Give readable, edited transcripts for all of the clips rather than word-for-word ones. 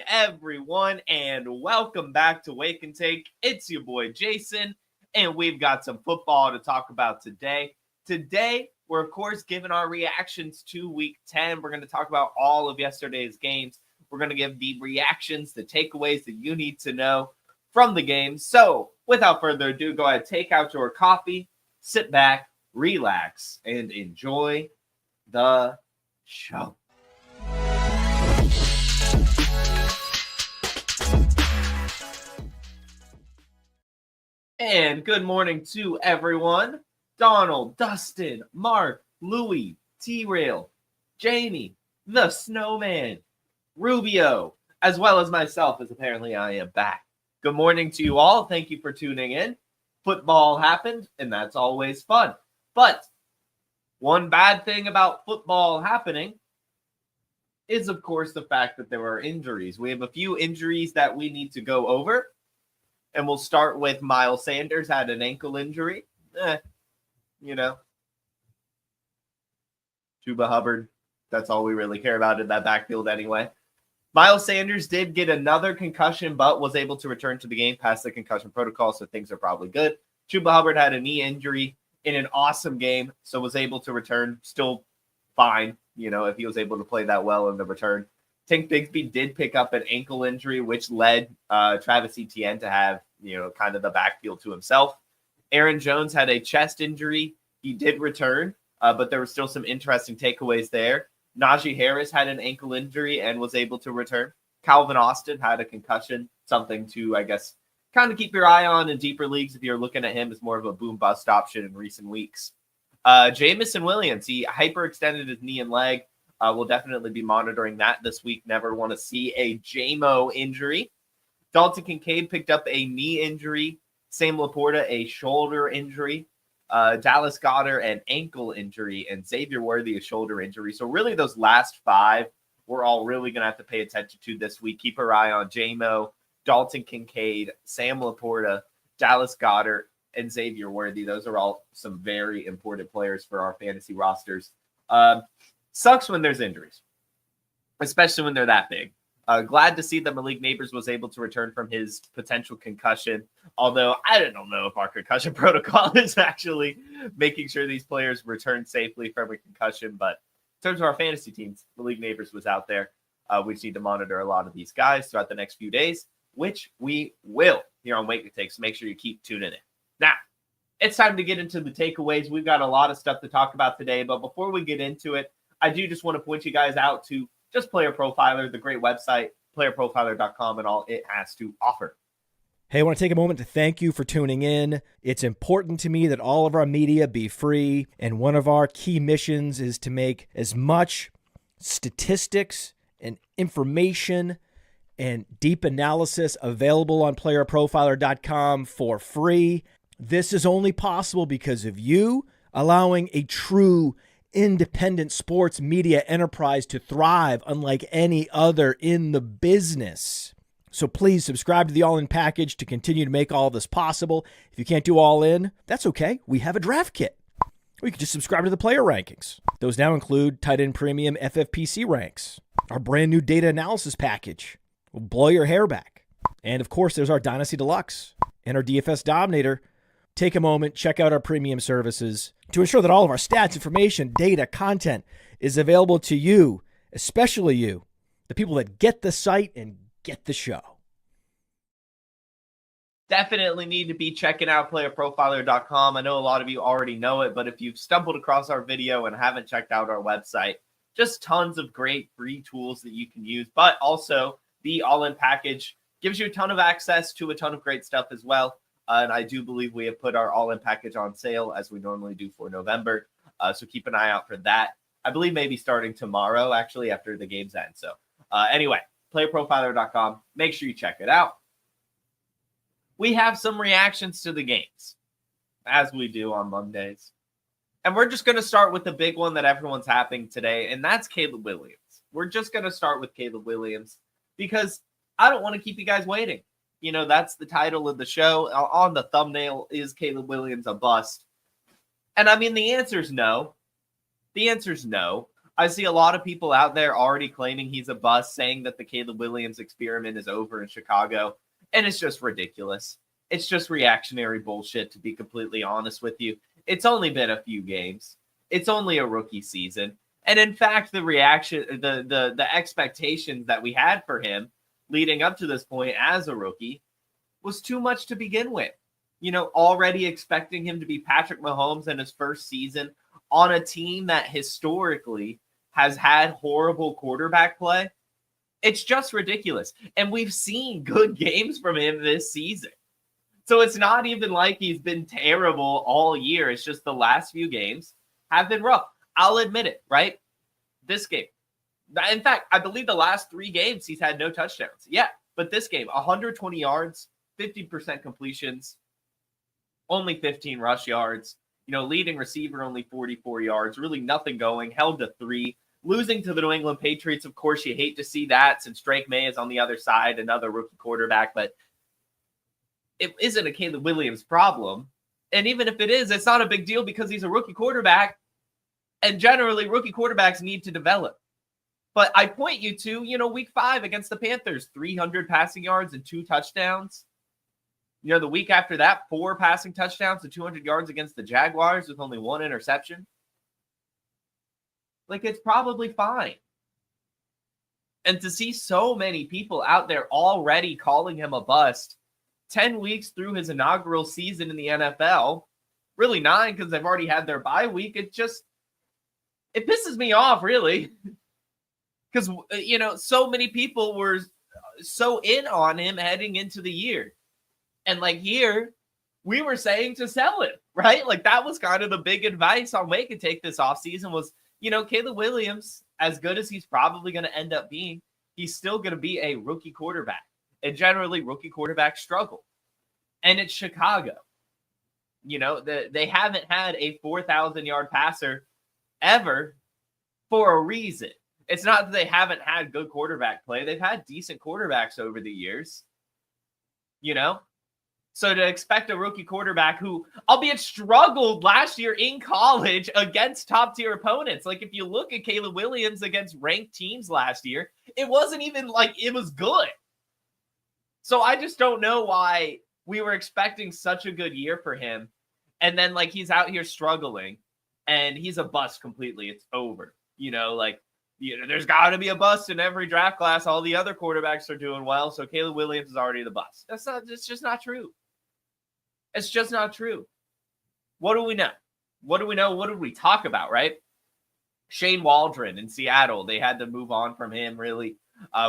everyone, and welcome back to Wake and Take. It's your boy Jason, and we've got some football to talk about today. Today, we're of course giving our reactions to Week 10. We're going to talk about all of yesterday's games. We're going to give the reactions, the takeaways that you need to know from the game. So, without further ado, go ahead, take out your coffee, sit back, relax, and enjoy the show. And good morning to everyone. Donald, Dustin, Mark, Louie, T-Rail, Jamie, the Snowman, Rubio, as well as myself, as apparently I am back. Good morning to you all. Thank you for tuning in. Football happened, and that's always fun. But one bad thing about football happening is, of course, the fact that there are injuries. We have a few injuries that we need to go over. And we'll start with Miles Sanders had an ankle injury. Chuba Hubbard, that's all we really care about in that backfield anyway. Miles Sanders did get another concussion, but was able to return to the game past the concussion protocol, so things are probably good. Chuba Hubbard had a knee injury in an awesome game, so was able to return still fine, if he was able to play that well in the return. Tank Bigsby did pick up an ankle injury, which led Travis Etienne to have, kind of the backfield to himself. Aaron Jones had a chest injury. He did return, but there were still some interesting takeaways there. Najee Harris had an ankle injury and was able to return. Calvin Austin had a concussion, something to, I guess, kind of keep your eye on in deeper leagues if you're looking at him as more of a boom-bust option in recent weeks. Jamison Williams, he hyperextended his knee and leg. We'll definitely be monitoring that this week. Never want to see a JMO injury. Dalton Kincaid picked up a knee injury. Sam Laporta, a shoulder injury. Dallas Goedert, an ankle injury. And Xavier Worthy, a shoulder injury. So really those last five, we're all really going to have to pay attention to this week. Keep our eye on JMO, Dalton Kincaid, Sam Laporta, Dallas Goedert, and Xavier Worthy. Those are all some very important players for our fantasy rosters. Sucks when there's injuries, especially when they're that big. Glad to see that Malik Neighbors was able to return from his potential concussion, although I don't know if our concussion protocol is actually making sure these players return safely from a concussion. But in terms of our fantasy teams, Malik Neighbors was out there. We just need to monitor a lot of these guys throughout the next few days, which we will here on Wake and Take. So make sure you keep tuning in. Now, it's time to get into the takeaways. We've got a lot of stuff to talk about today, but before we get into it, I do just want to point you guys out to just Player Profiler, the great website, playerprofiler.com, and all it has to offer. Hey, I want to take a moment to thank you for tuning in. It's important to me that all of our media be free, and one of our key missions is to make as much statistics and information and deep analysis available on playerprofiler.com for free. This is only possible because of you allowing a true independent sports media enterprise to thrive unlike any other in the business. So please subscribe to the All In package to continue to make all this possible. If you can't do All In, that's okay. We have a draft kit. Or you can just subscribe to the player rankings. Those now include tight end premium FFPC ranks, our brand new data analysis package will blow your hair back. And of course, there's our Dynasty Deluxe and our DFS Dominator. Take a moment, check out our premium services to ensure that all of our stats, information, data, content is available to you, especially you, the people that get the site and get the show. Definitely need to be checking out playerprofiler.com. I know a lot of you already know it, but if you've stumbled across our video and haven't checked out our website, just tons of great free tools that you can use, but also the All-In package gives you a ton of access to a ton of great stuff as well. And I do believe we have put our All-In package on sale as we normally do for November. So keep an eye out for that. I believe maybe starting tomorrow, actually, after the games end. So anyway, playerprofiler.com. Make sure you check it out. We have some reactions to the games, as we do on Mondays. And we're just going to start with the big one that everyone's having today, and that's Caleb Williams. We're just going to start with Caleb Williams because I don't want to keep you guys waiting. That's the title of the show. On the thumbnail, is Caleb Williams a bust? And I mean, the answer is no. The answer is no. I see a lot of people out there already claiming he's a bust, saying that the Caleb Williams experiment is over in Chicago, and it's just ridiculous. It's just reactionary bullshit, to be completely honest with you. It's only been a few games. It's only a rookie season. And in fact, the expectations that we had for him leading up to this point as a rookie was too much to begin with. Already expecting him to be Patrick Mahomes in his first season on a team that historically has had horrible quarterback play. It's just ridiculous. And we've seen good games from him this season. So it's not even like he's been terrible all year. It's just the last few games have been rough. I'll admit it, right? This game. In fact, I believe the last 3 games he's had no touchdowns. Yeah, but this game, 120 yards, 50% completions, only 15 rush yards. Leading receiver only 44 yards, really nothing going, held to 3. Losing to the New England Patriots, of course, you hate to see that since Drake May is on the other side, another rookie quarterback, but it isn't a Caleb Williams problem. And even if it is, it's not a big deal because he's a rookie quarterback, and generally rookie quarterbacks need to develop. But I point you to, week 5 against the Panthers, 300 passing yards and 2 touchdowns. The week after that, 4 passing touchdowns and 200 yards against the Jaguars with only 1 interception. It's probably fine. And to see so many people out there already calling him a bust 10 weeks through his inaugural season in the NFL, really 9 because they've already had their bye week, it pisses me off, really. Because, so many people were so in on him heading into the year. And here, we were saying to sell it, right? That was kind of the big advice on Wake and Take this offseason was, Caleb Williams, as good as he's probably going to end up being, he's still going to be a rookie quarterback. And generally, rookie quarterbacks struggle. And it's Chicago. They haven't had a 4,000-yard passer ever for a reason. It's not that they haven't had good quarterback play. They've had decent quarterbacks over the years. So to expect a rookie quarterback who, albeit struggled last year in college against top-tier opponents. If you look at Caleb Williams against ranked teams last year, it wasn't even it was good. So I just don't know why we were expecting such a good year for him. And then, he's out here struggling, and he's a bust completely. It's over. There's got to be a bust in every draft class. All the other quarterbacks are doing well, so Caleb Williams is already the bust. It's just not true. It's just not true. What do we know? What do we know? What did we talk about, right? Shane Waldron in Seattle, they had to move on from him, really.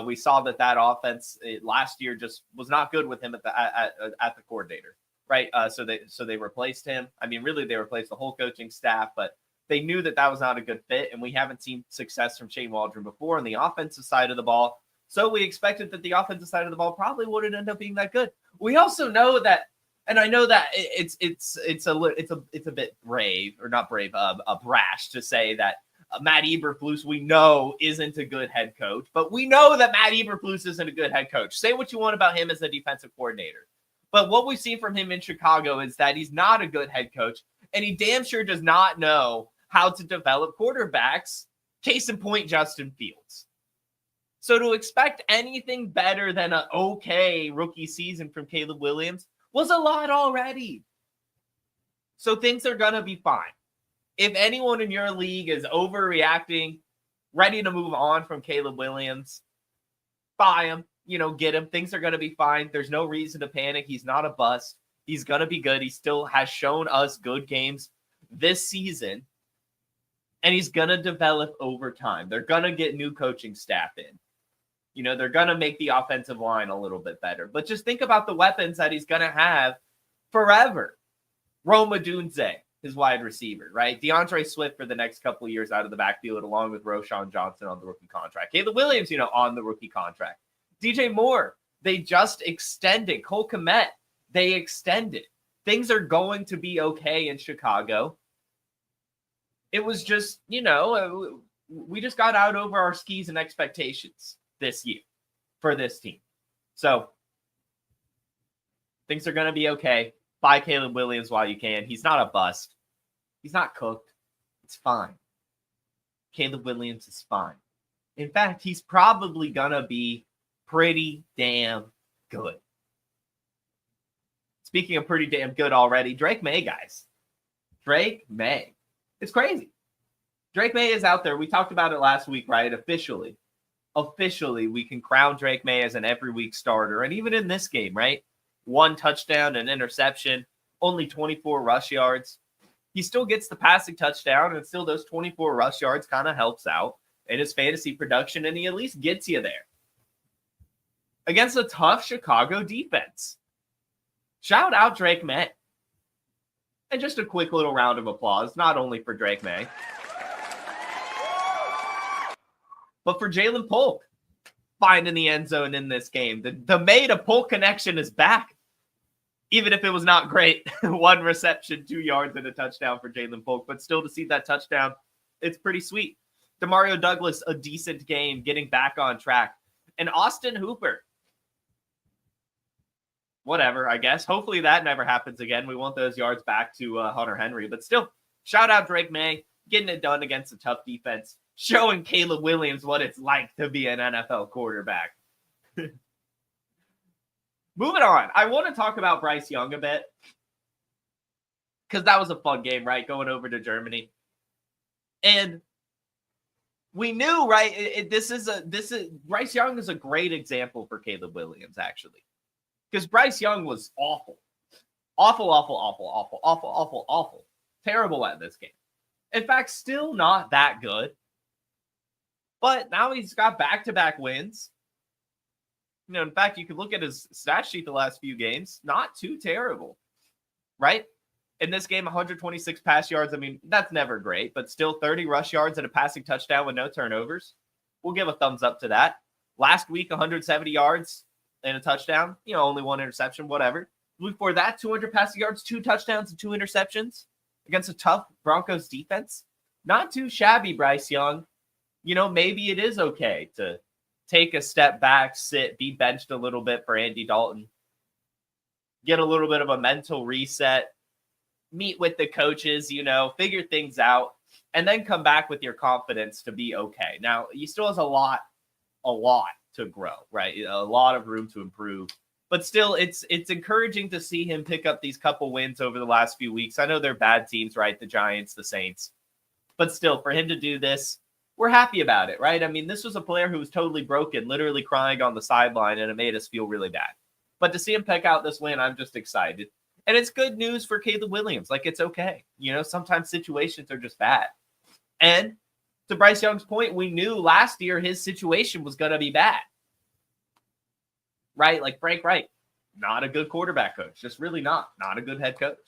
We saw that offense last year just was not good with him at the coordinator, right? So they replaced him. I mean, really, they replaced the whole coaching staff, but they knew that was not a good fit, and we haven't seen success from Shane Waldron before on the offensive side of the ball. So we expected that the offensive side of the ball probably wouldn't end up being that good. We also know that, and I know that it's a bit brave, or not brave, brash to say that Matt Eberflus, we know, isn't a good head coach, but we know that Matt Eberflus isn't a good head coach. Say what you want about him as a defensive coordinator, but what we've seen from him in Chicago is that he's not a good head coach, and he damn sure does not know how to develop quarterbacks. Case in point, Justin Fields. So to expect anything better than an okay rookie season from Caleb Williams was a lot already. So things are going to be fine. If anyone in your league is overreacting, ready to move on from Caleb Williams, buy him, get him. Things are going to be fine. There's no reason to panic. He's not a bust. He's going to be good. He still has shown us good games this season, and he's going to develop over time. They're going to get new coaching staff in. They're going to make the offensive line a little bit better. But just think about the weapons that he's going to have forever. Rome Odunze, his wide receiver, right? DeAndre Swift for the next couple of years out of the backfield, along with Roschon Johnson on the rookie contract. Caleb Williams, on the rookie contract. DJ Moore, they just extended. Cole Kmet, they extended. Things are going to be okay in Chicago. It was just, we just got out over our skis and expectations this year for this team. So things are going to be okay. Buy Caleb Williams while you can. He's not a bust. He's not cooked. It's fine. Caleb Williams is fine. In fact, he's probably going to be pretty damn good. Speaking of pretty damn good already, Drake May, guys. Drake May. It's crazy. Drake May is out there. We talked about it last week, right? Officially, we can crown Drake May as an every week starter. And even in this game, right? 1 touchdown, an interception, only 24 rush yards. He still gets the passing touchdown, and still those 24 rush yards kind of helps out in his fantasy production, and he at least gets you there. Against a tough Chicago defense. Shout out Drake May. And just a quick little round of applause, not only for Drake May, but for Jalen Polk finding the end zone in this game. The May to Polk connection is back. Even if it was not great, 1 reception, 2 yards, and a touchdown for Jalen Polk. But still to see that touchdown, it's pretty sweet. Demario Douglas, a decent game, getting back on track. And Austin Hooper. Whatever, I guess. Hopefully that never happens again. We want those yards back to Hunter Henry. But still, shout out Drake May, getting it done against a tough defense, showing Caleb Williams what it's like to be an NFL quarterback. Moving on, I want to talk about Bryce Young a bit because that was a fun game, right? Going over to Germany. And we knew, right? Bryce Young is a great example for Caleb Williams, actually. Because Bryce Young was awful. Awful. Terrible at this game. In fact, still not that good. But now he's got back-to-back wins. You know, in fact, you can look at his stat sheet the last few games. Not too terrible, right? In this game, 126 pass yards. I mean, that's never great, but still 30 rush yards and a passing touchdown with no turnovers. We'll give a thumbs up to that. Last week, 170 yards and a touchdown. You know, only 1 interception, whatever. Before that, 200 passing yards, 2 touchdowns, and 2 interceptions against a tough Broncos defense. Not too shabby, Bryce Young. You know, maybe it is okay to take a step back, sit, be benched a little bit for Andy Dalton, get a little bit of a mental reset, meet with the coaches, you know, figure things out, and then come back with your confidence to be okay. Now, he still has a lot to grow, right? A lot of room to improve. But still, it's encouraging to see him pick up these couple wins over the last few weeks. I know they're bad teams, right? The Giants, the Saints. But still, for him to do this, we're happy about it, right? I mean, this was a player who was totally broken, literally crying on the sideline, and it made us feel really bad. But to see him pick out this win, I'm just excited. And it's good news for Caleb Williams. Like, it's okay. You know, sometimes situations are just bad. And to Bryce Young's point, we knew last year his situation was going to be bad. Right? Like Frank Reich, not a good quarterback coach. Just really not a good head coach.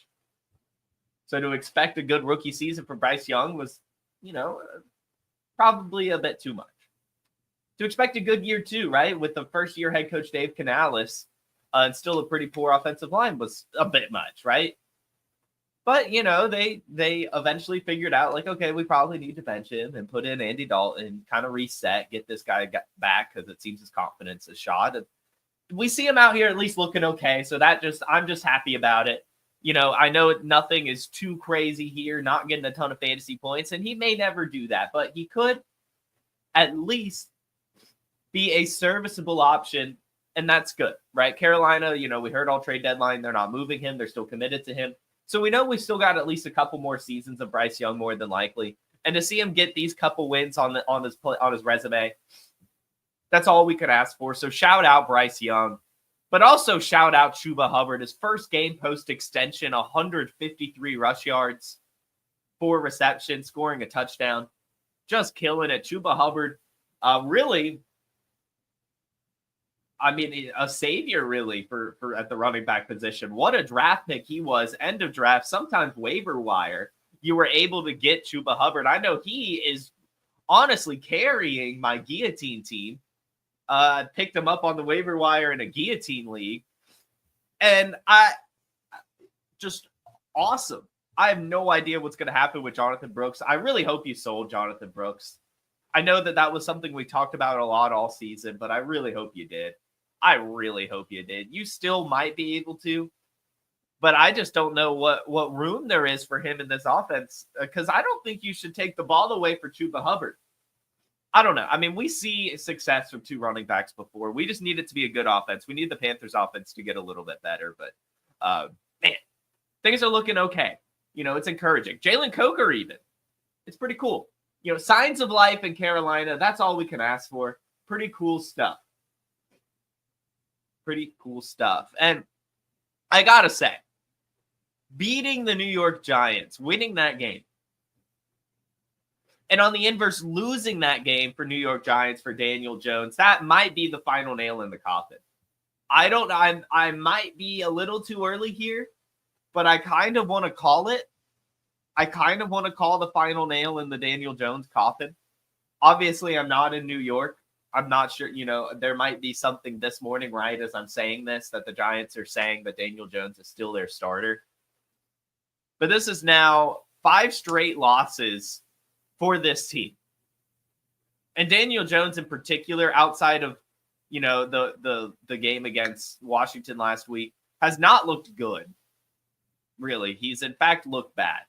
So to expect a good rookie season for Bryce Young was, you know, probably a bit too much. To expect a good year too, right? With the first year head coach Dave Canales and still a pretty poor offensive line was a bit much, right? But, you know, they eventually figured out, like, okay, we probably need to bench him and put in Andy Dalton, kind of reset, get this guy back because it seems his confidence is shot. And we see him out here at least looking okay. So I'm just happy about it. You know, I know nothing is too crazy here, not getting a ton of fantasy points, and he may never do that, but he could at least be a serviceable option, and that's good, right? Carolina, you know, we heard all trade deadline. They're not moving him. They're still committed to him. So we know we've still got at least a couple more seasons of Bryce Young, more than likely. And to see him get these couple wins on his resume, that's all we could ask for. So shout out Bryce Young. But also shout out Chuba Hubbard. His first game post-extension, 153 rush yards, 4 receptions, scoring a touchdown. Just killing it. Chuba Hubbard, really, I mean, a savior, really, for at the running back position. What a draft pick he was. End of draft, sometimes waiver wire. You were able to get Chuba Hubbard. I know he is honestly carrying my guillotine team. Picked him up on the waiver wire in a guillotine league. And just awesome. I have no idea what's going to happen with Jonathan Brooks. I really hope you sold Jonathan Brooks. I know that was something we talked about a lot all season, but I really hope you did. I really hope you did. You still might be able to. But I just don't know what room there is for him in this offense, because I don't think you should take the ball away for Chuba Hubbard. I don't know. I mean, we see success from 2 running backs before. We just need it to be a good offense. We need the Panthers offense to get a little bit better. But, man, things are looking okay. It's encouraging. Jalen Coker even. It's pretty cool. Signs of life in Carolina. That's all we can ask for. Pretty cool stuff. Pretty cool stuff. And I got to say, beating the New York Giants, winning that game, and on the inverse, losing that game for New York Giants for Daniel Jones, that might be the final nail in the coffin. I might be a little too early here, but I kind of want to call it. I kind of want to call the final nail in the Daniel Jones coffin. Obviously, I'm not in New York. I'm not sure, there might be something this morning, right, as I'm saying this, that the Giants are saying that Daniel Jones is still their starter. But this is now 5 straight losses for this team. And Daniel Jones in particular, outside of, the game against Washington last week, has not looked good. Really. He's in fact looked bad.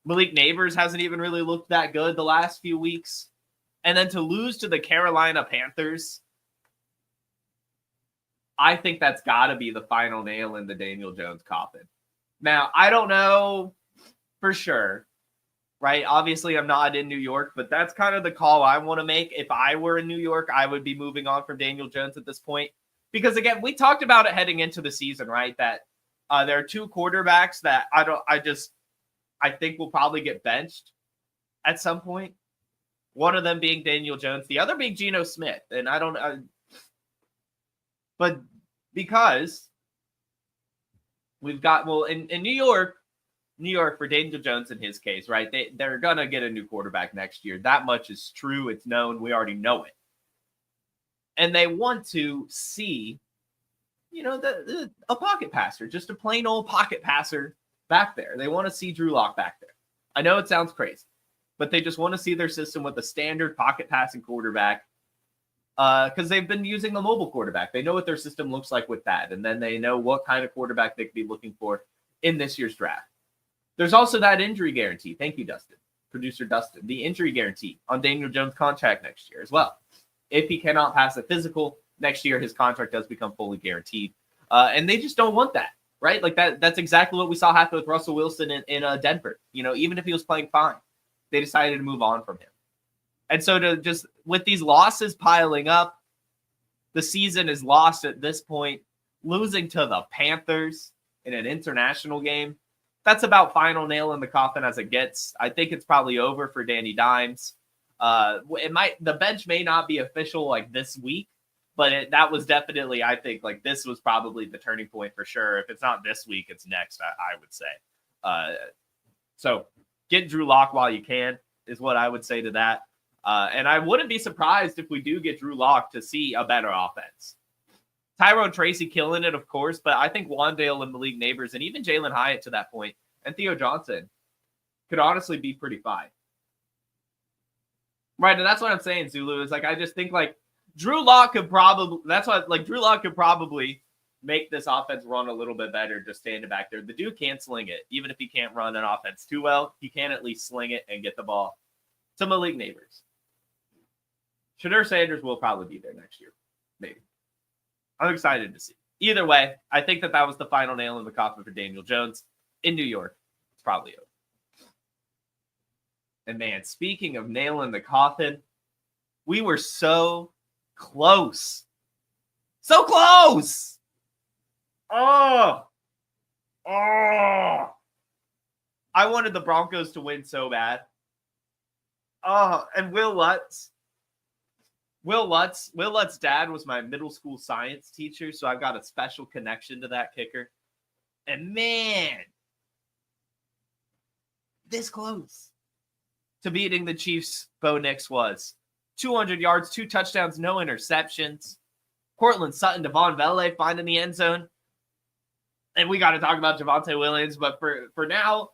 Malik Neighbors hasn't even really looked that good the last few weeks. And then to lose to the Carolina Panthers, I think that's got to be the final nail in the Daniel Jones coffin. Now, I don't know for sure. Right? Obviously, I'm not in New York, but that's kind of the call I want to make. If I were in New York, I would be moving on from Daniel Jones at this point. Because, again, we talked about it heading into the season, right? That there are 2 quarterbacks that I think will probably get benched at some point. One of them being Daniel Jones, the other being Geno Smith. And I don't know. But because we've got, in New York, for Daniel Jones in his case, right? They're going to get a new quarterback next year. That much is true. It's known. We already know it. And they want to see, a pocket passer, just a plain old pocket passer back there. They want to see Drew Lock back there. I know it sounds crazy, but they just want to see their system with a standard pocket passing quarterback, because they've been using the mobile quarterback. They know what their system looks like with that. And then they know what kind of quarterback they could be looking for in this year's draft. There's also that injury guarantee. Thank you, Dustin. Producer Dustin. The injury guarantee on Daniel Jones' contract next year as well. If he cannot pass a physical next year, his contract does become fully guaranteed. And they just don't want that, right? Like that's exactly what we saw happen with Russell Wilson in Denver. Even if he was playing fine, they decided to move on from him. And so to just, with these losses piling up, the season is lost at this point. Losing to the Panthers in an international game, that's about final nail in the coffin as it gets. I think it's probably over for Danny Dimes. The bench may not be official like this week, but that was definitely, I think, like this was probably the turning point for sure. If it's not this week, it's next, I would say. So get Drew Lock while you can is what I would say to that. And I wouldn't be surprised if we do get Drew Lock to see a better offense. Tyrone Tracy killing it, of course, but I think Wandale and Malik Neighbors and even Jalen Hyatt to that point and Theo Johnson could honestly be pretty fine. Right, and that's what I'm saying, Zulu, is like I just think like Drew Lock could probably make this offense run a little bit better just standing back there. The dude can sling it. Even if he can't run an offense too well, he can at least sling it and get the ball to Malik Neighbors. Shedeur Sanders will probably be there next year. Maybe. I'm excited to see. Either way, I think that was the final nail in the coffin for Daniel Jones in New York. It's probably over. And man, speaking of nail in the coffin, we were so close. So close! Oh! I wanted the Broncos to win so bad. Oh, and Will Lutz, Lutz' dad was my middle school science teacher, so I've got a special connection to that kicker. And man, this close to beating the Chiefs, Bo Nix was. 200 yards, 2 touchdowns, no interceptions. Cortland Sutton, Devon Vele finding the end zone. And we got to talk about Javonte Williams, but for now,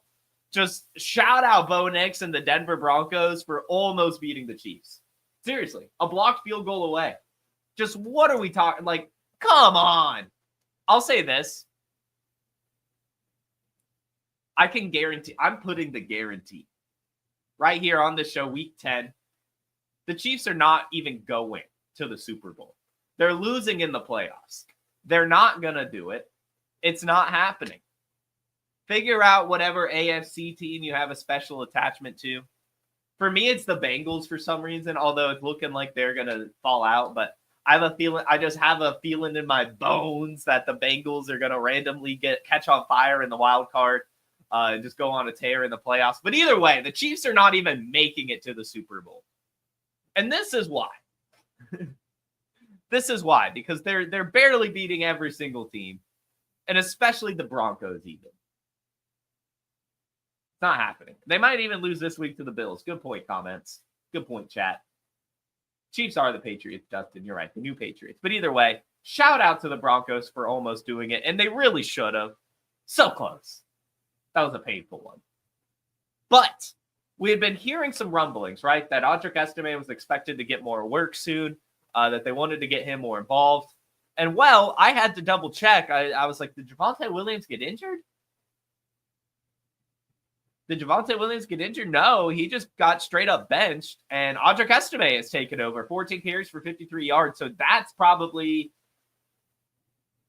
just shout out Bo Nix and the Denver Broncos for almost beating the Chiefs. Seriously, a blocked field goal away. Just what are we talking? Like, come on. I'll say this. I can guarantee, I'm putting the guarantee right here on the show, week 10. The Chiefs are not even going to the Super Bowl. They're losing in the playoffs. They're not going to do it. It's not happening. Figure out whatever AFC team you have a special attachment to. For me, it's the Bengals for some reason, although it's looking like they're going to fall out. But I just have a feeling in my bones that the Bengals are going to randomly catch on fire in the wild card and just go on a tear in the playoffs. But either way, the Chiefs are not even making it to the Super Bowl. And this is why. This is why, because they're barely beating every single team, and especially the Broncos even. It's not happening. They might even lose this week to the Bills. Good point, comments. Good point, chat. Chiefs are the Patriots, Justin. You're right, the new Patriots. But either way, shout out to the Broncos for almost doing it, and they really should have. So close. That was a painful one. But we had been hearing some rumblings, right, that Audric Estime was expected to get more work soon, that they wanted to get him more involved. And, well, I had to double check. I was like, did Javonte Williams get injured? Did Javonte Williams get injured? No, he just got straight up benched, and Audric Estime has taken over. 14 carries for 53 yards. So that's probably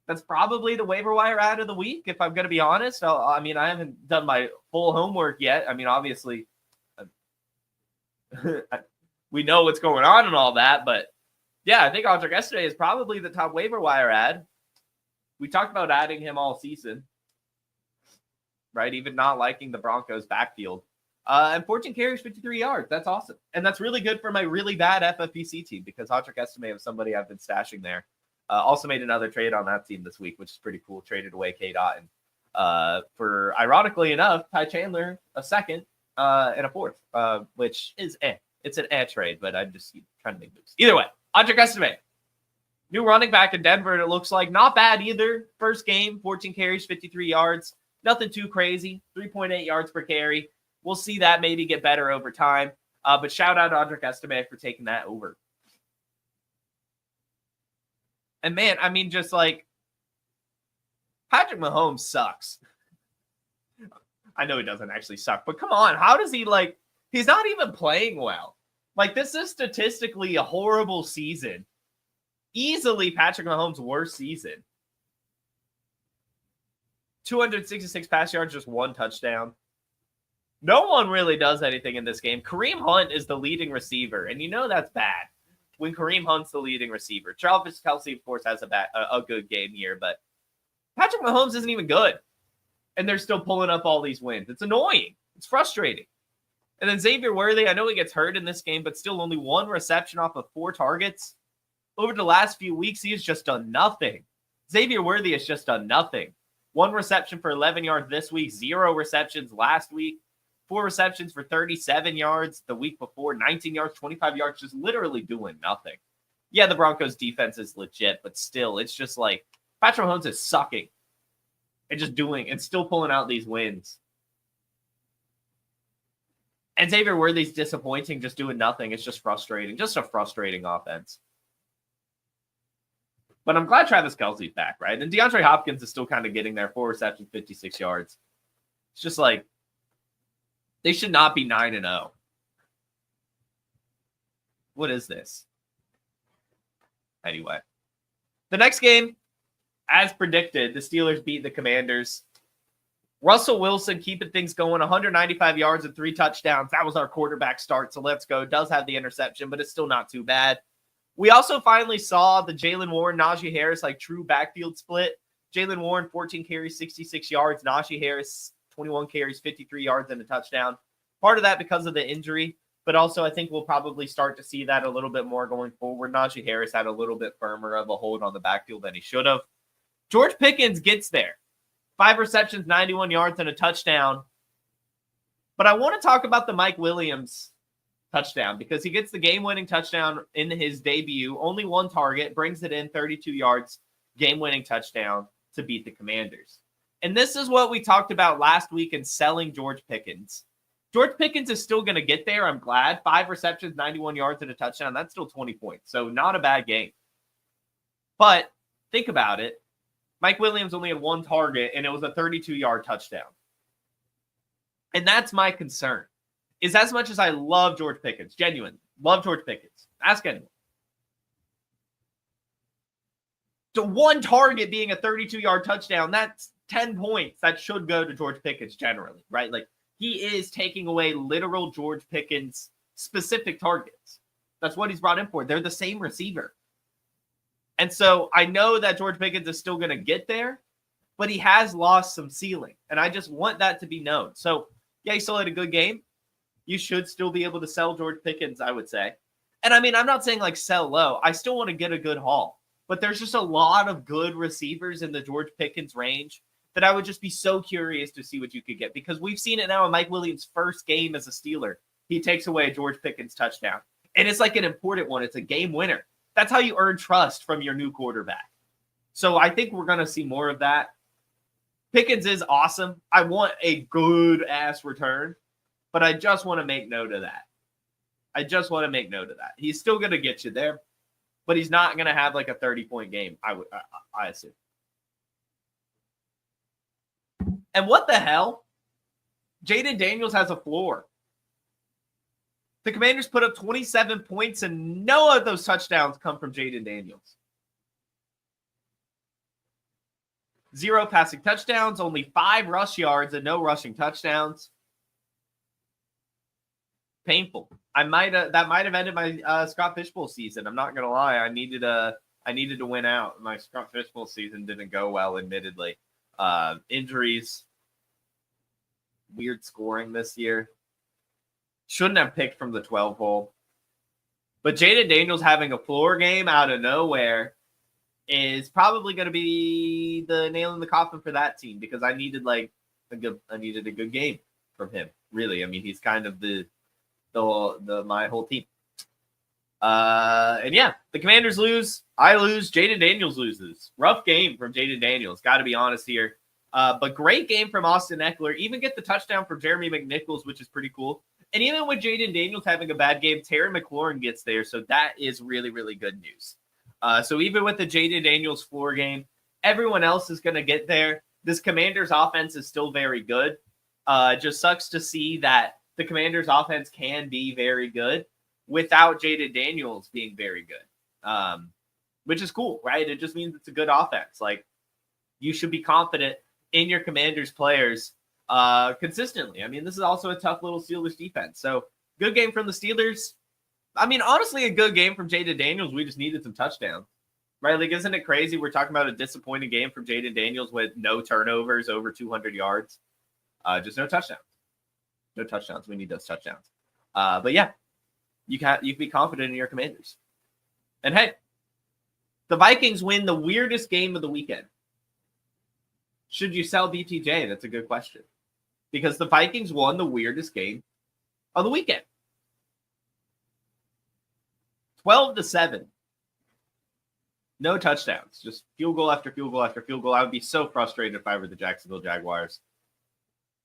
the waiver wire ad of the week, if I'm going to be honest. I mean, I haven't done my full homework yet. I mean, obviously, we know what's going on and all that, but yeah, I think Audric Estime is probably the top waiver wire ad. We talked about adding him all season, right? Even not liking the Broncos backfield. And 14 carries, 53 yards. That's awesome. And that's really good for my really bad FFPC team because Audric Estime is somebody I've been stashing there. Also made another trade on that team this week, which is pretty cool. Traded away K-Dot and for, ironically enough, Ty Chandler a second and a fourth, which is It's an trade, but I'm just trying to make moves. Either way, Audric Estime, new running back in Denver, and it looks like not bad either. First game, 14 carries, 53 yards. Nothing too crazy. 3.8 yards per carry. We'll see that maybe get better over time. But shout out to Audric Estime for taking that over. And man, I mean, just like Patrick Mahomes sucks. I know he doesn't actually suck, but come on. How does he he's not even playing well. This is statistically a horrible season. Easily Patrick Mahomes' worst season. 266 pass yards, just one touchdown. No one really does anything in this game. Kareem Hunt is the leading receiver, and you know that's bad when Kareem Hunt's the leading receiver. Travis Kelce, of course, has a good game here, but Patrick Mahomes isn't even good, and they're still pulling up all these wins. It's annoying. It's frustrating. And then Xavier Worthy, I know he gets hurt in this game, but still only one reception off of 4 targets. Over the last few weeks, he has just done nothing. Xavier Worthy has just done nothing. 1 reception for 11 yards this week, 0 receptions last week, 4 receptions for 37 yards the week before, 19 yards, 25 yards, just literally doing nothing. Yeah, the Broncos defense is legit, but still, it's just Patrick Mahomes is sucking and still pulling out these wins. And Xavier Worthy's disappointing, just doing nothing. It's just frustrating. Just a frustrating offense. But I'm glad Travis Kelce's back, right? And DeAndre Hopkins is still kind of getting there. 4 receptions, 56 yards. It's just they should not be 9-0. What is this? Anyway. The next game, as predicted, the Steelers beat the Commanders. Russell Wilson keeping things going, 195 yards and 3 touchdowns. That was our quarterback start, so let's go. Does have the interception, but it's still not too bad. We also finally saw the Jaylen Warren, Najee Harris, true backfield split. Jaylen Warren, 14 carries, 66 yards. Najee Harris, 21 carries, 53 yards and a touchdown. Part of that because of the injury, but also I think we'll probably start to see that a little bit more going forward. Najee Harris had a little bit firmer of a hold on the backfield than he should have. George Pickens gets there. 5 receptions, 91 yards, and a touchdown. But I want to talk about the Mike Williams touchdown because he gets the game-winning touchdown in his debut. Only 1 target, brings it in 32 yards, game-winning touchdown to beat the Commanders. And this is what we talked about last week in selling George Pickens. George Pickens is still going to get there, I'm glad. 5 receptions, 91 yards, and a touchdown. That's still 20 points, so not a bad game. But think about it. Mike Williams only had 1 target, and it was a 32-yard touchdown. And that's my concern. Is as much as I love George Pickens, genuinely love George Pickens, ask anyone. So one target being a 32-yard touchdown, that's 10 points that should go to George Pickens generally, right? Like, he is taking away literal George Pickens specific targets. That's what he's brought in for. They're the same receiver. And so I know that George Pickens is still going to get there, but he has lost some ceiling. And I just want that to be known. So, yeah, he still had a good game. You should still be able to sell George Pickens, I would say. And I mean, I'm not saying like sell low. I still want to get a good haul. But there's just a lot of good receivers in the George Pickens range that I would just be so curious to see what you could get. Because we've seen it now in Mike Williams' first game as a Steeler. He takes away a George Pickens touchdown. And it's like an important one. It's a game winner. That's how you earn trust from your new quarterback. So I think we're going to see more of that. Pickens is awesome. I want a good-ass return. But I just want to make note of that. He's still going to get you there, but he's not going to have like a 30-point game, I assume. And what the hell? Jaden Daniels has a floor. The Commanders put up 27 points, and no of those touchdowns come from Jaden Daniels. 0 passing touchdowns, only 5 rush yards, and no rushing touchdowns. Painful. That might have ended my Scott Fishbowl season. I'm not gonna lie. I needed to win out. My Scott Fishbowl season didn't go well, admittedly. Injuries, weird scoring this year. Shouldn't have picked from the 12 hole. But Jaden Daniels having a floor game out of nowhere is probably going to be the nail in the coffin for that team, because I needed a good game from him. Really, I mean, he's kind of my whole team. And yeah, the Commanders lose. I lose. Jaden Daniels loses. Rough game from Jaden Daniels. Got to be honest here. But great game from Austin Eckler. Even get the touchdown for Jeremy McNichols, which is pretty cool. And even with Jaden Daniels having a bad game, Terry McLaurin gets there. So that is really, really good news. So even with the Jaden Daniels floor game, everyone else is going to get there. This Commanders offense is still very good. It just sucks to see that the Commanders offense can be very good without Jaden Daniels being very good, which is cool, right? It just means it's a good offense. Like, you should be confident in your Commanders players consistently. I mean, this is also a tough little Steelers defense. So good game from the Steelers. I mean, honestly, a good game from Jaden Daniels. We just needed some touchdowns, right? Like, isn't it crazy? We're talking about a disappointing game from Jaden Daniels with no turnovers, over 200 yards, just no touchdowns. No touchdowns. We need those touchdowns. But yeah, you can be confident in your Commanders. And hey, the Vikings win the weirdest game of the weekend. Should you sell BTJ? That's a good question. Because the Vikings won the weirdest game of the weekend. 12-7. No touchdowns. Just field goal after field goal after field goal. I would be so frustrated if I were the Jacksonville Jaguars.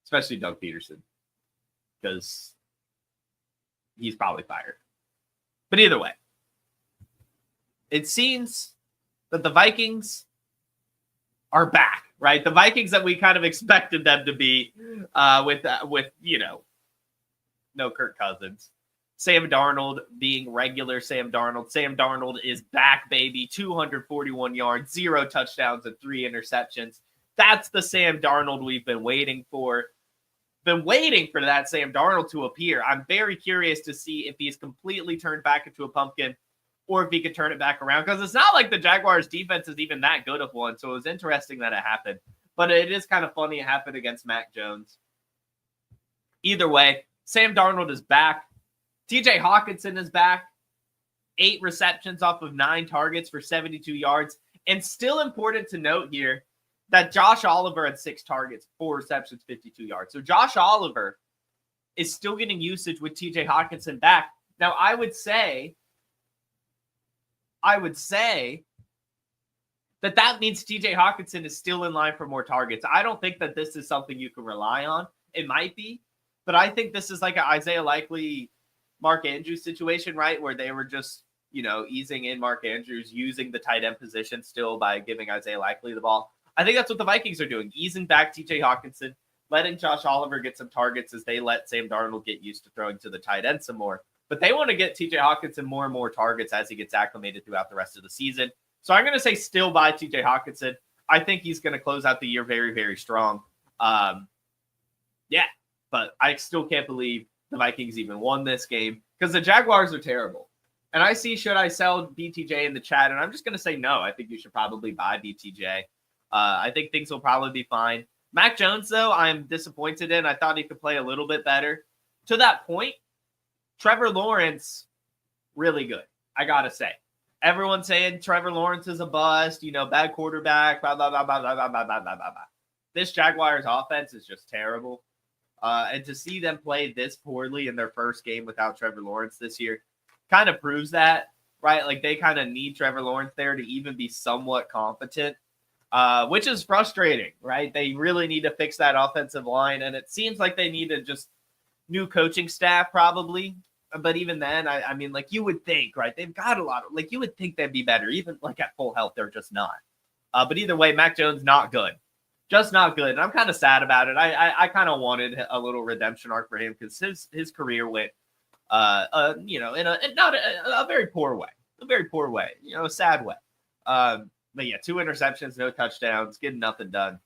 Especially Doug Peterson. Because he's probably fired. But either way, it seems that the Vikings are back, right? The Vikings that we kind of expected them to be with no Kirk Cousins. Sam Darnold being regular Sam Darnold. Sam Darnold is back, baby. 241 yards, 0 touchdowns, and 3 interceptions. That's the Sam Darnold we've been waiting for. Been waiting for that Sam Darnold to appear. I'm very curious to see if he's completely turned back into a pumpkin or if he could turn it back around, because it's not like the Jaguars defense is even that good of one. So it was interesting that it happened, but it is kind of funny it happened against Mac Jones. Either way, Sam Darnold is back. TJ Hawkinson is back. 8 receptions off of 9 targets for 72 yards. And still important to note here that Josh Oliver had 6 targets, 4 receptions, 52 yards. So Josh Oliver is still getting usage with TJ Hawkinson back. Now, I would say that means TJ Hawkinson is still in line for more targets. I don't think that this is something you can rely on. It might be, but I think this is like an Isaiah Likely, Mark Andrews situation, right? Where they were just, easing in Mark Andrews, using the tight end position still by giving Isaiah Likely the ball. I think that's what the Vikings are doing, easing back TJ Hawkinson, letting Josh Oliver get some targets as they let Sam Darnold get used to throwing to the tight end some more. But they want to get TJ Hawkinson more and more targets as he gets acclimated throughout the rest of the season. So I'm going to say still buy TJ Hawkinson. I think he's going to close out the year very, very strong. Yeah, but I still can't believe the Vikings even won this game because the Jaguars are terrible. And I see, should I sell BTJ in the chat? And I'm just going to say no. I think you should probably buy BTJ. I think things will probably be fine. Mac Jones, though, I'm disappointed in. I thought he could play a little bit better. To that point, Trevor Lawrence, really good, I got to say. Everyone's saying Trevor Lawrence is a bust, bad quarterback, blah, blah, blah, blah, blah, blah, blah, blah, blah, blah. This Jaguars offense is just terrible. And to see them play this poorly in their first game without Trevor Lawrence this year kind of proves that, right? Like they kind of need Trevor Lawrence there to even be somewhat competent, which is frustrating, right? They really need to fix that offensive line. And it seems like they need to just new coaching staff probably. But even then, I mean, like you would think, right? They've got a lot of, like you would think they'd be better. Even like at full health, they're just not. But either way, Mac Jones, not good. Just not good. And I'm kind of sad about it. I kind of wanted a little redemption arc for him because his career went, in a very poor way. A very poor way. A sad way. But yeah, 2 interceptions, no touchdowns, getting nothing done.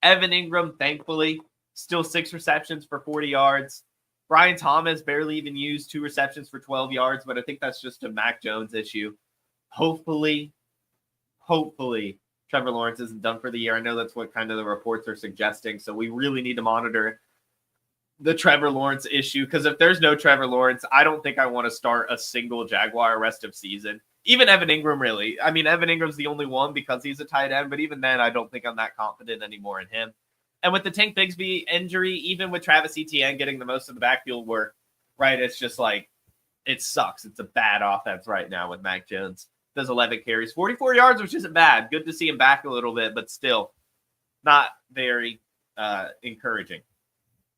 Evan Ingram, thankfully, still 6 receptions for 40 yards. Brian Thomas barely even used 2 receptions for 12 yards, but I think that's just a Mac Jones issue. Hopefully, Trevor Lawrence isn't done for the year. I know that's what kind of the reports are suggesting, so we really need to monitor the Trevor Lawrence issue, because if there's no Trevor Lawrence, I don't think I want to start a single Jaguar rest of season. Even Evan Ingram, really. I mean, Evan Ingram's the only one because he's a tight end, but even then, I don't think I'm that confident anymore in him. And with the Tank Bigsby injury, even with Travis Etienne getting the most of the backfield work, right, it's just like, it sucks. It's a bad offense right now with Mac Jones. Does 11 carries, 44 yards, which isn't bad. Good to see him back a little bit, but still not very encouraging.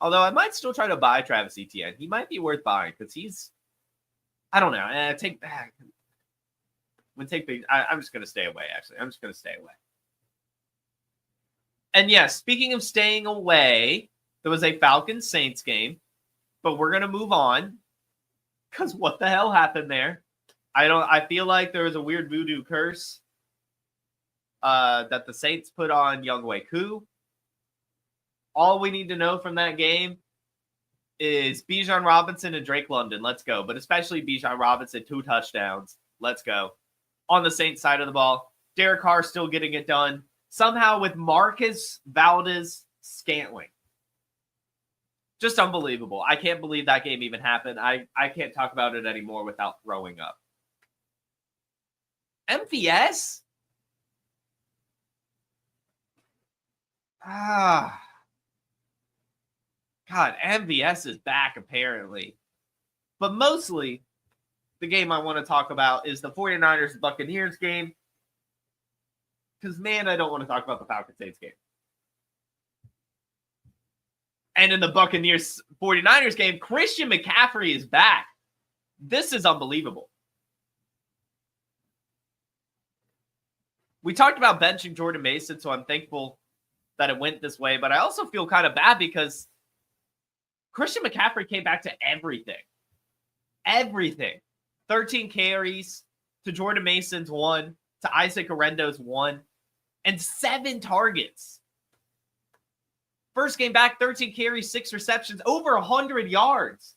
Although I might still try to buy Travis Etienne. He might be worth buying because he's, I don't know, take back. I'm just going to stay away, actually. I'm just going to stay away. And yes, speaking of staying away, there was a Falcons-Saints game, but we're going to move on because what the hell happened there? I feel like there was a weird voodoo curse that the Saints put on Younghoe Koo. All we need to know from that game is Bijan Robinson and Drake London. Let's go. But especially Bijan Robinson, 2 touchdowns. Let's go. On the Saints side of the ball, Derek Carr still getting it done. Somehow with Marcus Valdes-Scantling. Just unbelievable. I can't believe that game even happened. I can't talk about it anymore without throwing up. MVS? God, MVS is back apparently. But mostly, the game I want to talk about is the 49ers-Buccaneers game. Because, man, I don't want to talk about the Falcons-Saints game. And in the Buccaneers-49ers game, Christian McCaffrey is back. This is unbelievable. We talked about benching Jordan Mason, so I'm thankful that it went this way. But I also feel kind of bad because Christian McCaffrey came back to everything. Everything. 13 carries to Jordan Mason's 1, to Isaac Orendo's 1, and 7 targets. First game back, 13 carries, 6 receptions, over 100 yards.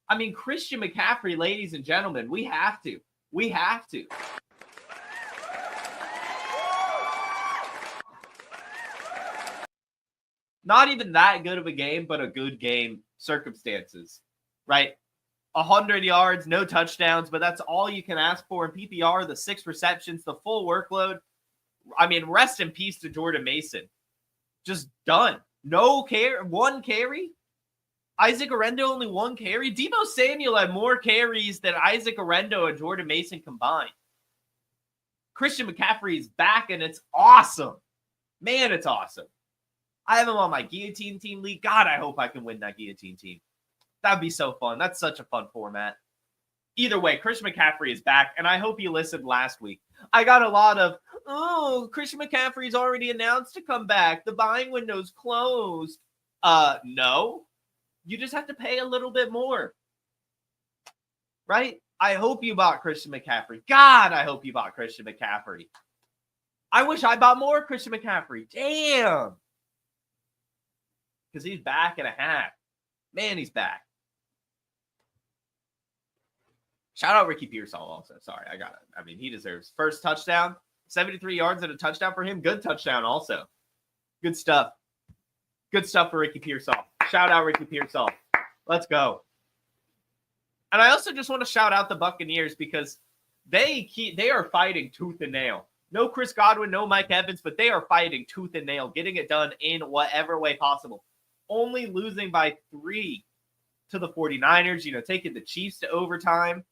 I mean, Christian McCaffrey, ladies and gentlemen, we have to. We have to. Not even that good of a game, but a good game circumstances, right? 100 yards, no touchdowns, but that's all you can ask for in PPR, the 6 receptions, the full workload. I mean, rest in peace to Jordan Mason. Just done. No care. 1 carry. Isaac Orendo only 1 carry. Deebo Samuel had more carries than Isaac Orendo and Jordan Mason combined. Christian McCaffrey is back, and it's awesome. Man, it's awesome. I have him on my Guillotine Team League. God, I hope I can win that Guillotine Team. That'd be so fun. That's such a fun format. Either way, Christian McCaffrey is back, and I hope you listened last week. I got a lot of, oh, Christian McCaffrey's already announced to come back. The buying window's closed. No. You just have to pay a little bit more. Right? I hope you bought Christian McCaffrey. God, I hope you bought Christian McCaffrey. I wish I bought more Christian McCaffrey. Damn. Because he's back and a half. Man, he's back. Shout out Ricky Pearsall also. Sorry, I got it. I mean, he deserves first touchdown. 73 yards and a touchdown for him. Good touchdown also. Good stuff. Good stuff for Ricky Pearsall. Shout out Ricky Pearsall. Let's go. And I also just want to shout out the Buccaneers because they are fighting tooth and nail. No Chris Godwin, no Mike Evans, but they are fighting tooth and nail, getting it done in whatever way possible. Only losing by 3 to the 49ers, taking the Chiefs to overtime.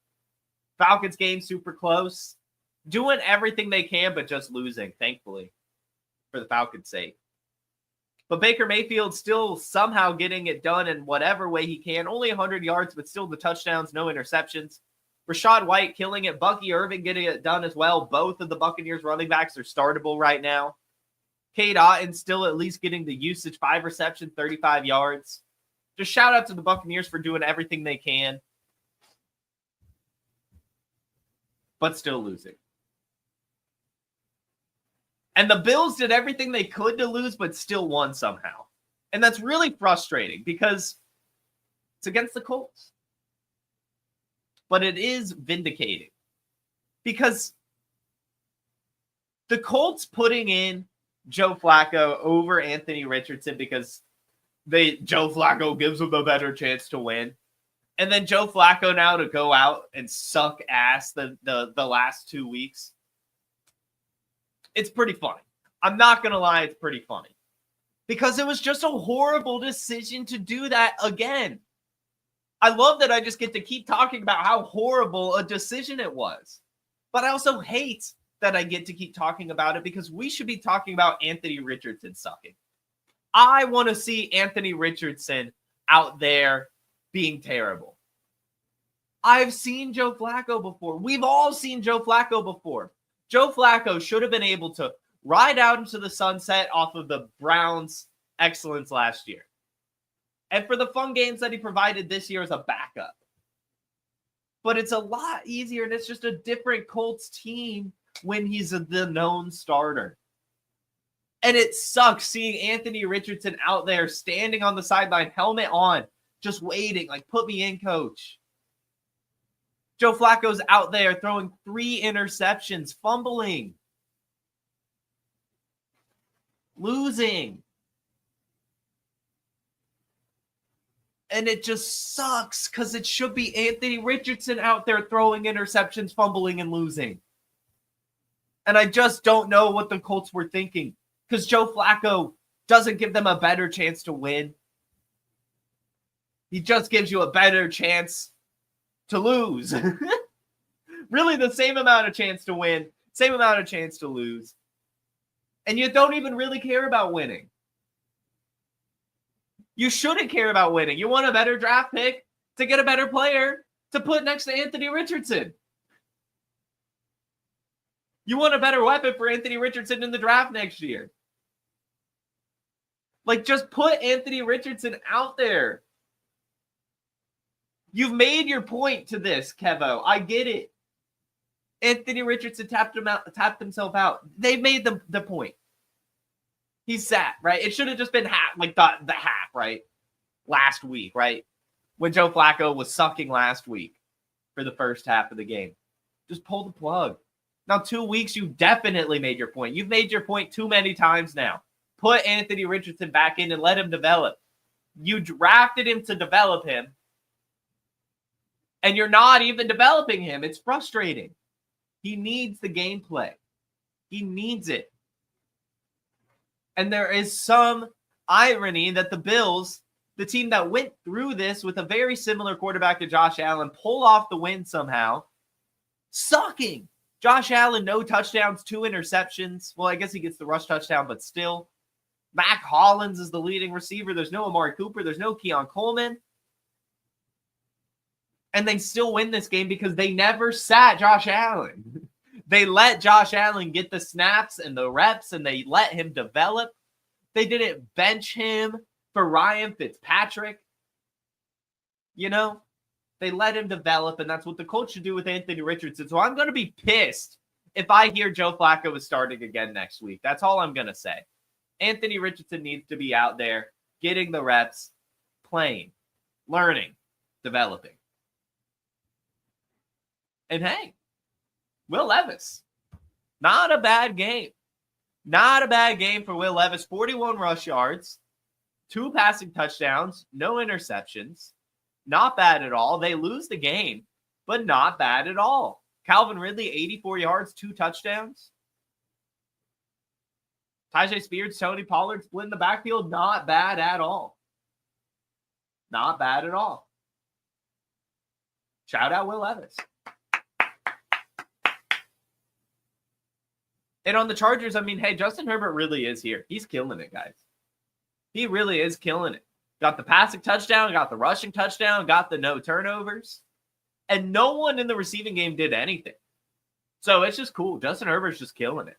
Falcons game super close. Doing everything they can, but just losing, thankfully, for the Falcons' sake. But Baker Mayfield still somehow getting it done in whatever way he can. Only 100 yards, but still the touchdowns, no interceptions. Rashad White killing it. Bucky Irving getting it done as well. Both of the Buccaneers running backs are startable right now. Cade Otton still at least getting the usage. 5 receptions, 35 yards. Just shout out to the Buccaneers for doing everything they can. But still losing. And the Bills did everything they could to lose, but still won somehow. And that's really frustrating because it's against the Colts. But it is vindicating. Because the Colts putting in Joe Flacco over Anthony Richardson because Joe Flacco gives them a better chance to win. And then Joe Flacco now to go out and suck ass the last 2 weeks. It's pretty funny. I'm not going to lie, it's pretty funny. Because it was just a horrible decision to do that again. I love that I just get to keep talking about how horrible a decision it was. But I also hate that I get to keep talking about it because we should be talking about Anthony Richardson sucking. I want to see Anthony Richardson out there being terrible. I've seen Joe Flacco before. We've all seen Joe Flacco before. Joe Flacco should have been able to ride out into the sunset off of the Browns' excellence last year. And for the fun games that he provided this year as a backup. But it's a lot easier, and it's just a different Colts team when he's the known starter. And it sucks seeing Anthony Richardson out there standing on the sideline, helmet on, just waiting, like, put me in, coach. Joe Flacco's out there throwing 3 interceptions, fumbling, losing. And it just sucks because it should be Anthony Richardson out there throwing interceptions, fumbling, and losing. And I just don't know what the Colts were thinking because Joe Flacco doesn't give them a better chance to win. He just gives you a better chance to lose. Really the same amount of chance to win, same amount of chance to lose. And you don't even really care about winning. You shouldn't care about winning. You want a better draft pick to get a better player to put next to Anthony Richardson. You want a better weapon for Anthony Richardson in the draft next year. Like, just put Anthony Richardson out there. You've made your point to this, Kevo. I get it. Anthony Richardson tapped himself out. They made the point. He's sat, right? It should have just been half, like the half, right? Last week, right? When Joe Flacco was sucking last week for the first half of the game. Just pull the plug. Now, 2 weeks, you definitely made your point. You've made your point too many times now. Put Anthony Richardson back in and let him develop. You drafted him to develop him. And you're not even developing him. It's frustrating. He needs the gameplay. He needs it. And there is some irony that the Bills, the team that went through this with a very similar quarterback to Josh Allen, pull off the win somehow. Sucking. Josh Allen, no touchdowns, 2 interceptions. Well, I guess he gets the rush touchdown, but still. Mac Hollins is the leading receiver. There's no Amari Cooper. There's no Keon Coleman. And they still win this game because they never sat Josh Allen. They let Josh Allen get the snaps and the reps, and they let him develop. They didn't bench him for Ryan Fitzpatrick. You know, they let him develop, and that's what the Colts should do with Anthony Richardson. So I'm going to be pissed if I hear Joe Flacco is starting again next week. That's all I'm going to say. Anthony Richardson needs to be out there getting the reps, playing, learning, developing. And hey, Will Levis, not a bad game. Not a bad game for Will Levis. 41 rush yards, 2 passing touchdowns, no interceptions. Not bad at all. They lose the game, but not bad at all. Calvin Ridley, 84 yards, 2 touchdowns. Tyjae Spears, Tony Pollard splitting the backfield. Not bad at all. Not bad at all. Shout out Will Levis. And on the Chargers, I mean, hey, Justin Herbert really is here. He's killing it, guys. He really is killing it. Got the passing touchdown, got the rushing touchdown, got the no turnovers. And no one in the receiving game did anything. So it's just cool. Justin Herbert's just killing it.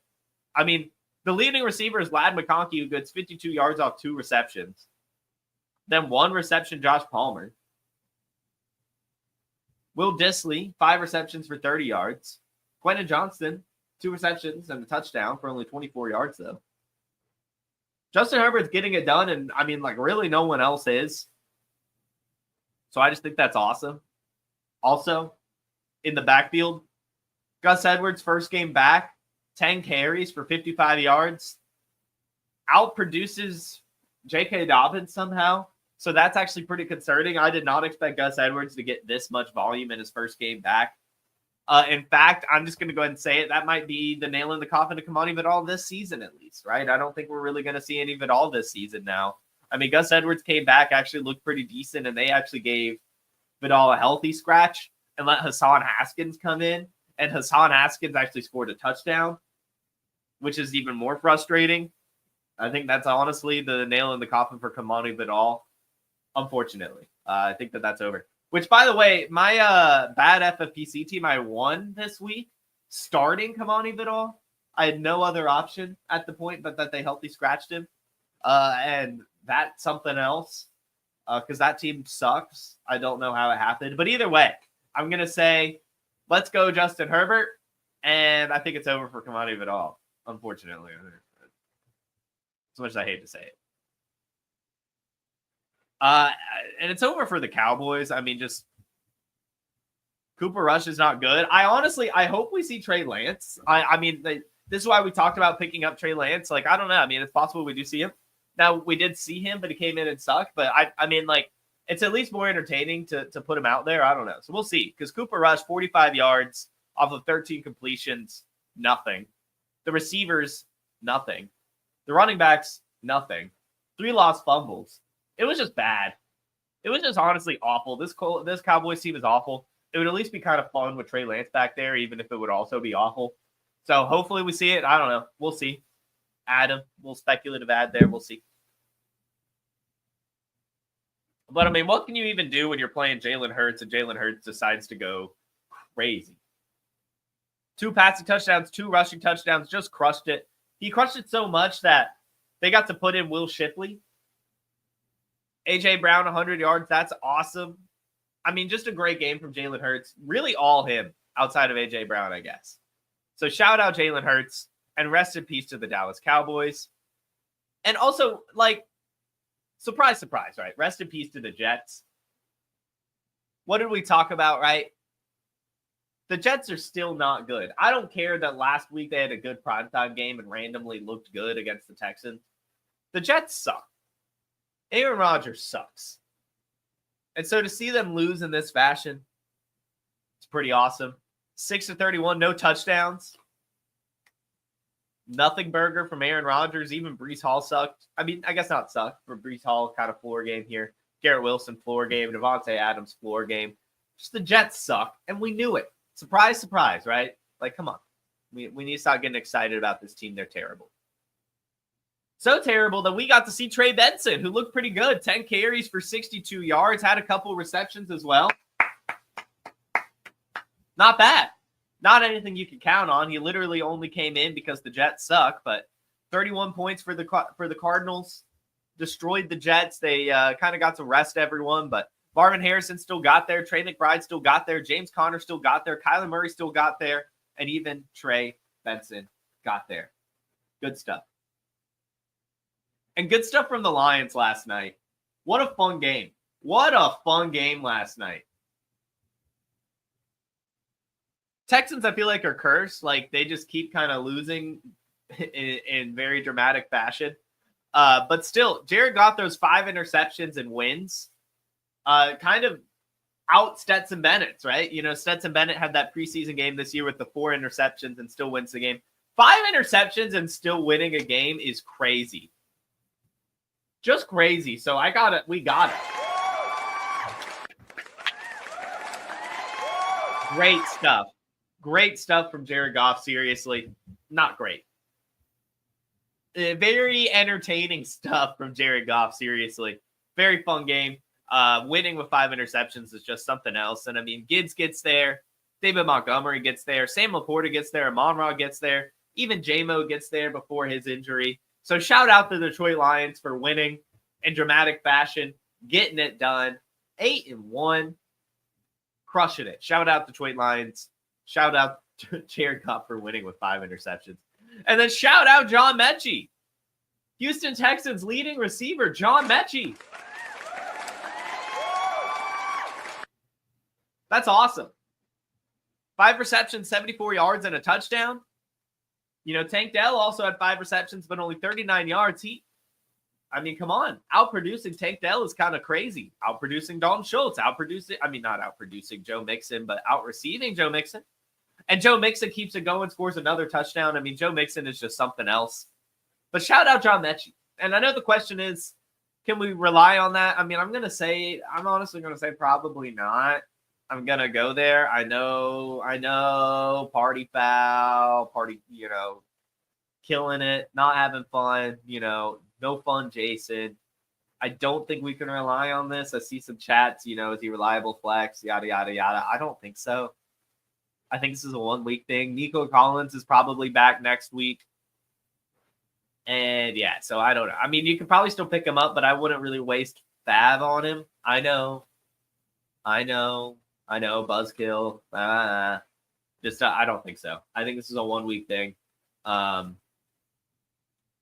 I mean, the leading receiver is Ladd McConkey, who gets 52 yards off 2 receptions. Then 1 reception, Josh Palmer. Will Dissly, 5 receptions for 30 yards. Quentin Johnston, 2 receptions and a touchdown for only 24 yards, though. Justin Herbert's getting it done, and I mean, like, really no one else is. So I just think that's awesome. Also, in the backfield, Gus Edwards' first game back, 10 carries for 55 yards. Outproduces J.K. Dobbins somehow. So that's actually pretty concerning. I did not expect Gus Edwards to get this much volume in his first game back. In fact, I'm just going to go ahead and say it. That might be the nail in the coffin to Kamani Vidal this season, at least, right? I don't think we're really going to see any Vidal this season now. I mean, Gus Edwards came back, actually looked pretty decent, and they actually gave Vidal a healthy scratch and let Hassan Haskins come in. And Hassan Haskins actually scored a touchdown, which is even more frustrating. I think that's honestly the nail in the coffin for Kamani Vidal, unfortunately. I think that's over. Which, by the way, my bad FFPC team, I won this week starting Kamani Vidal. I had no other option at the point but that they healthy scratched him. And that's something else because that team sucks. I don't know how it happened. But either way, I'm going to say, let's go Justin Herbert. And I think it's over for Kamani Vidal, unfortunately. As much as I hate to say it. And it's over for the Cowboys. I mean, just Cooper Rush is not good. I hope we see Trey Lance. I mean, this is why we talked about picking up Trey Lance. Like, I don't know. I mean, it's possible we do see him. Now, we did see him, but he came in and sucked. But I mean, like, it's at least more entertaining to put him out there. I don't know. So we'll see. Because Cooper Rush, 45 yards off of 13 completions, nothing. The receivers, nothing. The running backs, nothing. 3 lost fumbles. It was just bad. It was just honestly awful. This Cowboys team is awful. It would at least be kind of fun with Trey Lance back there, even if it would also be awful. So hopefully we see it. I don't know. We'll see. Adam, we'll speculative ad there. We'll see. But, I mean, what can you even do when you're playing Jalen Hurts and Jalen Hurts decides to go crazy? 2 passing touchdowns, 2 rushing touchdowns, just crushed it. He crushed it so much that they got to put in Will Shipley. A.J. Brown, 100 yards. That's awesome. I mean, just a great game from Jalen Hurts. Really all him outside of A.J. Brown, I guess. So shout out Jalen Hurts and rest in peace to the Dallas Cowboys. And also, like, surprise, surprise, right? Rest in peace to the Jets. What did we talk about, right? The Jets are still not good. I don't care that last week they had a good primetime game and randomly looked good against the Texans. The Jets suck. Aaron Rodgers sucks. And so to see them lose in this fashion, it's pretty awesome. 6-31, no touchdowns. Nothing burger from Aaron Rodgers. Even Breece Hall sucked. I mean, I guess not sucked. For Breece Hall, kind of floor game here. Garrett Wilson, floor game. Devontae Adams, floor game. Just the Jets suck, and we knew it. Surprise, surprise, right? Like, come on. We need to start getting excited about this team. They're terrible. So terrible that we got to see Trey Benson, who looked pretty good. 10 carries for 62 yards. Had a couple receptions as well. Not bad. Not anything you can count on. He literally only came in because the Jets suck, but 31 points for the Cardinals. Destroyed the Jets. They kind of got to rest everyone, but Marvin Harrison still got there. Trey McBride still got there. James Conner still got there. Kyler Murray still got there. And even Trey Benson got there. Good stuff. And good stuff from the Lions last night. What a fun game. What a fun game last night. Texans, I feel like, are cursed. Like, they just keep kind of losing in very dramatic fashion. But still, Jared Goff throws 5 interceptions and wins. Kind of out Stetson Bennett's, right? You know, Stetson Bennett had that preseason game this year with the 4 interceptions and still wins the game. 5 interceptions and still winning a game is crazy. Just crazy. So I got it. We got it. Great stuff. Great stuff from Jared Goff. Seriously, not great. Very entertaining stuff from Jared Goff. Seriously, very fun game. Winning with 5 interceptions is just something else. And I mean, Gibbs gets there. David Montgomery gets there. Sam Laporta gets there. Amon-Ra gets there. Even J-Mo gets there before his injury. So shout out to the Detroit Lions for winning in dramatic fashion, getting it done. 8-1, crushing it. Shout out to Detroit Lions. Shout out to Jared Goff for winning with 5 interceptions. And then shout out John Mechie. Houston Texans leading receiver, John Mechie. That's awesome. 5 receptions, 74 yards, and a touchdown. You know, Tank Dell also had 5 receptions, but only 39 yards. I mean, come on. Outproducing Tank Dell is kind of crazy. Outproducing Dalton Schultz. Not outproducing Joe Mixon, but out-receiving Joe Mixon. And Joe Mixon keeps it going, scores another touchdown. I mean, Joe Mixon is just something else. But shout out John Mechie. And I know the question is, can we rely on that? I mean, I'm honestly going to say probably not. I'm going to go there. I know, party foul, killing it, not having fun, no fun, Jason. I don't think we can rely on this. I see some chats, is he reliable flex, yada, yada, yada. I don't think so. I think this is a 1-week thing. Nico Collins is probably back next week. And yeah, so I don't know. I mean, you could probably still pick him up, but I wouldn't really waste Fab on him. I know, buzzkill. I don't think so. I think this is a 1-week thing.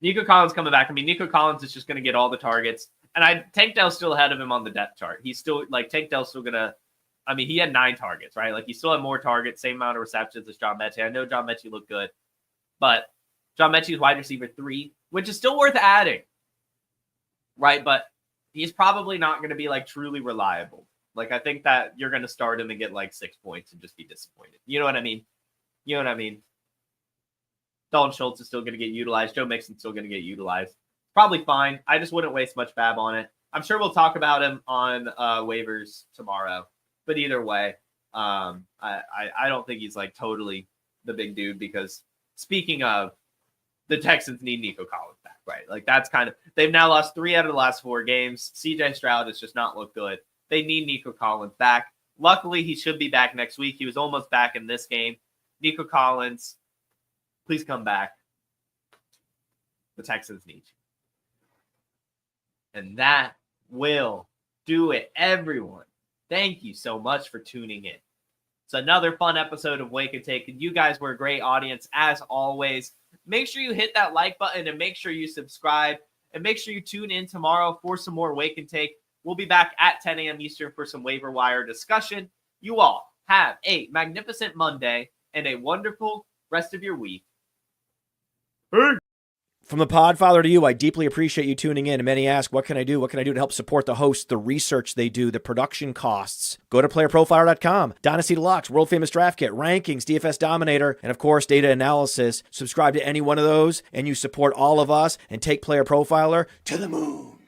Nico Collins coming back. I mean, Nico Collins is just going to get all the targets. And Tank Dell's still ahead of him on the depth chart. He's still, Tank Dell's still going to, he had 9 targets, right? He still had more targets, same amount of receptions as John Mechie. I know John Mechie looked good, but John Mechie is wide receiver 3, which is still worth adding, right? But he's probably not going to be, truly reliable. I think that you're going to start him and get 6 points and just be disappointed. You know what I mean? Dalton Schultz is still going to get utilized. Joe Mixon's still going to get utilized. Probably fine. I just wouldn't waste much fab on it. I'm sure we'll talk about him on waivers tomorrow. But either way, I don't think he's totally the big dude, because speaking of, the Texans need Nico Collins back, right? That's kind of, they've now lost 3 out of the last 4 games. CJ Stroud has just not looked good. They need Nico Collins back. Luckily, he should be back next week. He was almost back in this game. Nico Collins, please come back. The Texans need you. And that will do it, everyone. Thank you so much for tuning in. It's another fun episode of Wake and Take, and you guys were a great audience as always. Make sure you hit that like button and make sure you subscribe, and make sure you tune in tomorrow for some more Wake and Take. We'll be back at 10 a.m. Eastern for some waiver wire discussion. You all have a magnificent Monday and a wonderful rest of your week. Hey. From the Podfather to you, I deeply appreciate you tuning in. And many ask, what can I do? What can I do to help support the hosts, the research they do, the production costs? Go to PlayerProfiler.com, Dynasty Deluxe, World Famous Draft Kit, Rankings, DFS Dominator, and of course, Data Analysis. Subscribe to any one of those, and you support all of us and take Player Profiler to the moon.